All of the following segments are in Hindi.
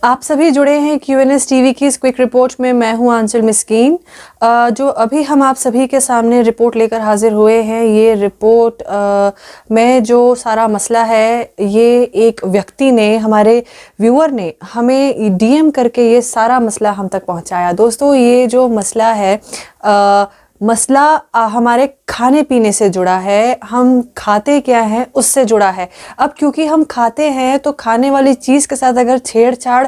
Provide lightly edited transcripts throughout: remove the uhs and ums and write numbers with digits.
आप सभी जुड़े हैं QNS टीवी की इस क्विक रिपोर्ट में। मैं हूं आंचल मिस्कीन। जो अभी हम आप सभी के सामने रिपोर्ट लेकर हाजिर हुए हैं, ये रिपोर्ट में जो सारा मसला है, ये एक व्यक्ति ने, हमारे व्यूअर ने हमें DM करके ये सारा मसला हम तक पहुंचाया। दोस्तों, ये जो मसला है, मसला हमारे खाने पीने से जुड़ा है। हम खाते क्या हैं उससे जुड़ा है। अब क्योंकि हम खाते हैं तो खाने वाली चीज़ के साथ अगर छेड़छाड़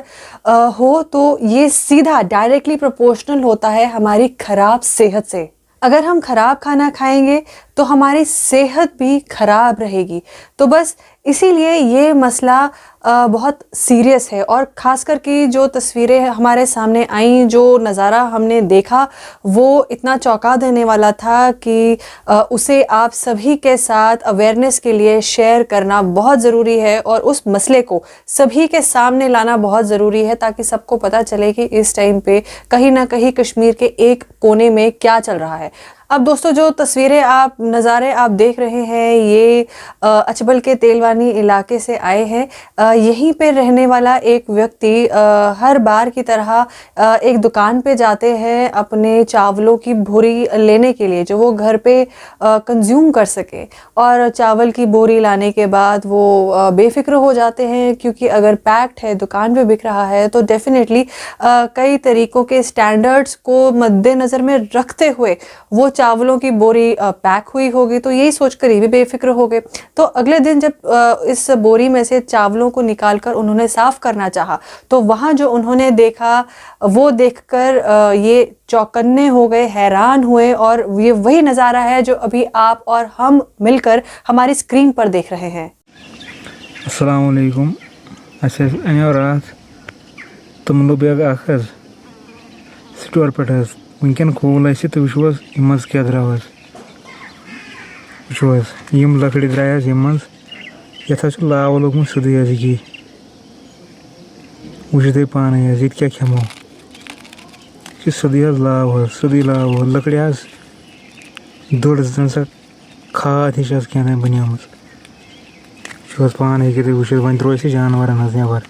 हो तो ये सीधा डायरेक्टली प्रोपोर्शनल होता है हमारी ख़राब सेहत से। अगर हम ख़राब खाना खाएंगे तो हमारी सेहत भी ख़राब रहेगी। तो बस इसीलिए ये मसला बहुत सीरियस है। और ख़ास करके जो तस्वीरें हमारे सामने आई, जो नज़ारा हमने देखा, वो इतना चौंका देने वाला था कि उसे आप सभी के साथ अवेयरनेस के लिए शेयर करना बहुत ज़रूरी है और उस मसले को सभी के सामने लाना बहुत ज़रूरी है, ताकि सबको पता चले कि इस टाइम पे कहीं ना कहीं कश्मीर के एक कोने में क्या चल रहा है। अब दोस्तों, जो तस्वीरें नज़ारे आप देख रहे हैं, ये अचबल के तेलवानी इलाके से आए हैं। यहीं पे रहने वाला एक व्यक्ति हर बार की तरह एक दुकान पे जाते हैं अपने चावलों की बोरी लेने के लिए, जो वो घर पे कंज्यूम कर सके। और चावल की बोरी लाने के बाद वो बेफिक्र हो जाते हैं, क्योंकि अगर पैक्ड है, दुकान पे बिक रहा है, तो डेफिनेटली कई तरीक़ों के स्टैंडर्ड्स को मद्देनज़र में रखते हुए वो चावलों की बोरी पैक हुई होगी। तो यही सोचकर ये भी बेफिक्र हो गए। तो अगले दिन जब इस बोरी में से चावलों को निकालकर उन्होंने साफ़ करना चाहा, तो वहाँ जो उन्होंने देखा, वो देखकर ये चौकन्ने हो गए, हैरान हुए। और ये वही नज़ारा है जो अभी आप और हम मिलकर हमारी स्क्रीन पर देख रहे हैं। अस्सलाम वालेकुम। अच्छा रात तुम बैग स्टोर पे वनकन खोल तो वो क्या द्राव वो लकड़ द्राय ये लाव लोगम सोदी ये वो तुम पाने ये क्या खेमो सोदी सोदी लाव लकड़ दोड़ सा खाद हिश क्या बनियाम पान हे वो वो त्रो जानवर नबर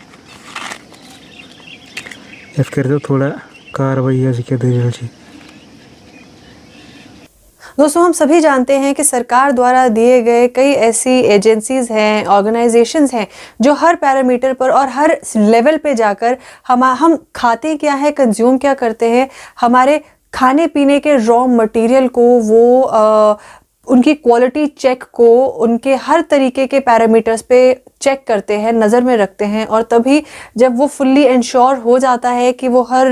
ये कर थोड़ा कार्रवाई क्या दलील है। दोस्तों, हम सभी जानते हैं कि सरकार द्वारा दिए गए कई ऐसी एजेंसीज़ हैं, ऑर्गेनाइजेशंस हैं, जो हर पैरामीटर पर और हर लेवल पे जाकर हम खाते क्या है, कंज्यूम क्या करते हैं, हमारे खाने पीने के रॉ मटेरियल को, वो उनकी क्वालिटी चेक को, उनके हर तरीके के पैरामीटर्स पे चेक करते हैं, नज़र में रखते हैं। और तभी जब वो फुल्ली इंश्योर हो जाता है कि वो हर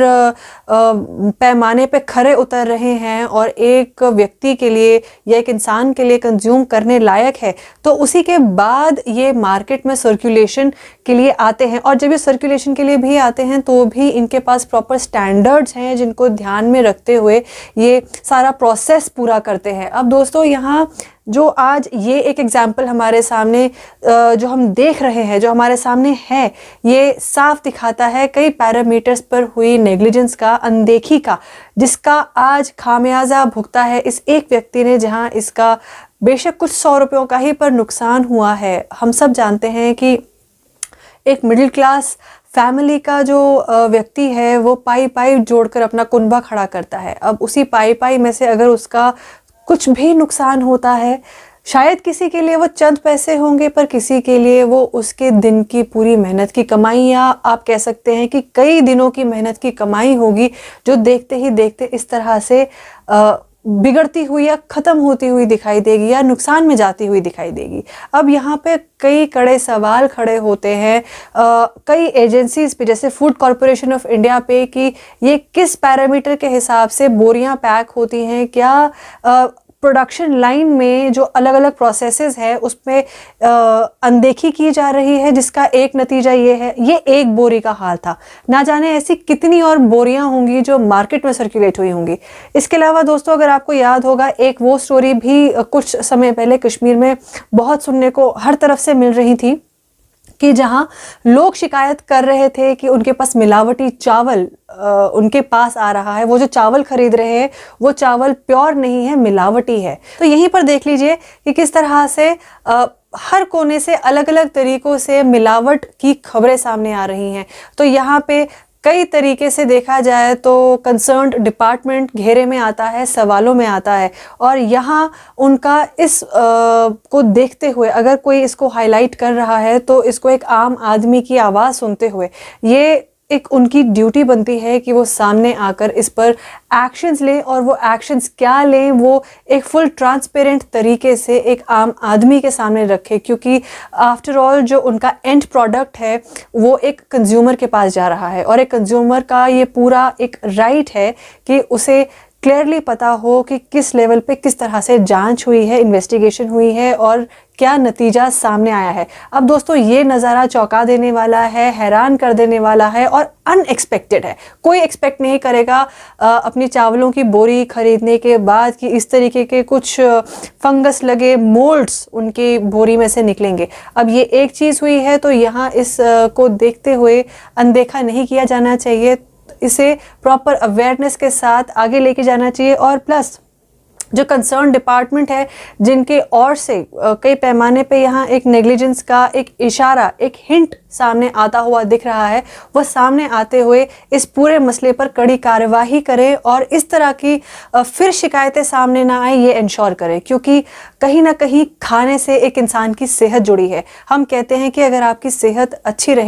पैमाने पे खरे उतर रहे हैं और एक व्यक्ति के लिए या एक इंसान के लिए कंज्यूम करने लायक है, तो उसी के बाद ये मार्केट में सर्कुलेशन के लिए आते हैं। और जब ये सर्कुलेशन के लिए भी आते हैं तो भी इनके पास प्रॉपर स्टैंडर्ड्स हैं, जिनको ध्यान में रखते हुए ये सारा प्रोसेस पूरा करते हैं। अब दोस्तों, यहाँ जो आज ये एक एग्जाम्पल हमारे सामने जो हम देख रहे हैं, जो हमारे सामने है, ये साफ दिखाता है कई पैरामीटर्स पर हुई नेग्लिजेंस का, अनदेखी का, जिसका आज खामियाजा भुगता है इस एक व्यक्ति ने, जहां इसका बेशक कुछ 100 रुपयों का ही पर नुकसान हुआ है। हम सब जानते हैं कि एक मिडिल क्लास फैमिली का जो व्यक्ति है, वो पाई जोड़कर अपना कुनबा खड़ा करता है। अब उसी पाई में से अगर उसका कुछ भी नुकसान होता है, शायद किसी के लिए वो चंद पैसे होंगे, पर किसी के लिए वो उसके दिन की पूरी मेहनत की कमाई, या आप कह सकते हैं कि कई दिनों की मेहनत की कमाई होगी, जो देखते ही देखते इस तरह से बिगड़ती हुई या ख़त्म होती हुई दिखाई देगी, या नुकसान में जाती हुई दिखाई देगी। अब यहाँ पे कई कड़े सवाल खड़े होते हैं कई एजेंसीज़ पे, जैसे फूड कॉरपोरेशन ऑफ इंडिया पे, कि ये किस पैरामीटर के हिसाब से बोरियां पैक होती हैं, क्या प्रोडक्शन लाइन में जो अलग अलग प्रोसेसेस है उसमें अनदेखी की जा रही है, जिसका एक नतीजा ये है। ये एक बोरी का हाल था, ना जाने ऐसी कितनी और बोरियां होंगी जो मार्केट में सर्कुलेट हुई होंगी। इसके अलावा दोस्तों, अगर आपको याद होगा, एक वो स्टोरी भी कुछ समय पहले कश्मीर में बहुत सुनने को हर तरफ से मिल रही थी, कि जहां लोग शिकायत कर रहे थे कि उनके पास मिलावटी चावल उनके पास आ रहा है। वो जो चावल खरीद रहे हैं वो चावल प्योर नहीं है, मिलावटी है। तो यहीं पर देख लीजिए कि किस तरह से हर कोने से अलग अलग तरीक़ों से मिलावट की खबरें सामने आ रही हैं। तो यहाँ पे कई तरीके से देखा जाए तो कंसर्न्ड डिपार्टमेंट घेरे में आता है, सवालों में आता है, और यहाँ उनका इस को देखते हुए अगर कोई इसको हाईलाइट कर रहा है तो इसको एक आम आदमी की आवाज़ सुनते हुए ये एक उनकी ड्यूटी बनती है कि वो सामने आकर इस पर एक्शंस लें, और वो एक्शंस क्या लें वो एक फुल ट्रांसपेरेंट तरीके से एक आम आदमी के सामने रखें, क्योंकि आफ्टर ऑल जो उनका एंड प्रोडक्ट है वो एक कंज्यूमर के पास जा रहा है, और एक कंज्यूमर का ये पूरा एक राइट है कि उसे क्लियरली पता हो कि किस लेवल पे किस तरह से जांच हुई है, इन्वेस्टिगेशन हुई है और क्या नतीजा सामने आया है। अब दोस्तों ये नज़ारा चौंका देने वाला है, हैरान कर देने वाला है और अनएक्सपेक्टेड है। कोई एक्सपेक्ट नहीं करेगा अपनी चावलों की बोरी खरीदने के बाद कि इस तरीके के कुछ फंगस लगे मोल्ड्स उनकी बोरी में से निकलेंगे। अब ये एक चीज़ हुई है तो यहाँ इस को देखते हुए अनदेखा नहीं किया जाना चाहिए, इसे प्रॉपर अवेयरनेस के साथ आगे लेके जाना चाहिए। और प्लस जो कंसर्न डिपार्टमेंट है जिनके ओर से कई पैमाने पे यहाँ एक नेग्लिजेंस का एक इशारा, एक हिंट सामने आता हुआ दिख रहा है, वह सामने आते हुए इस पूरे मसले पर कड़ी कार्यवाही करें और इस तरह की फिर शिकायतें सामने ना आए ये इंश्योर करें, क्योंकि कहीं ना कहीं खाने से एक इंसान की सेहत जुड़ी है। हम कहते हैं कि अगर आपकी सेहत अच्छी रहे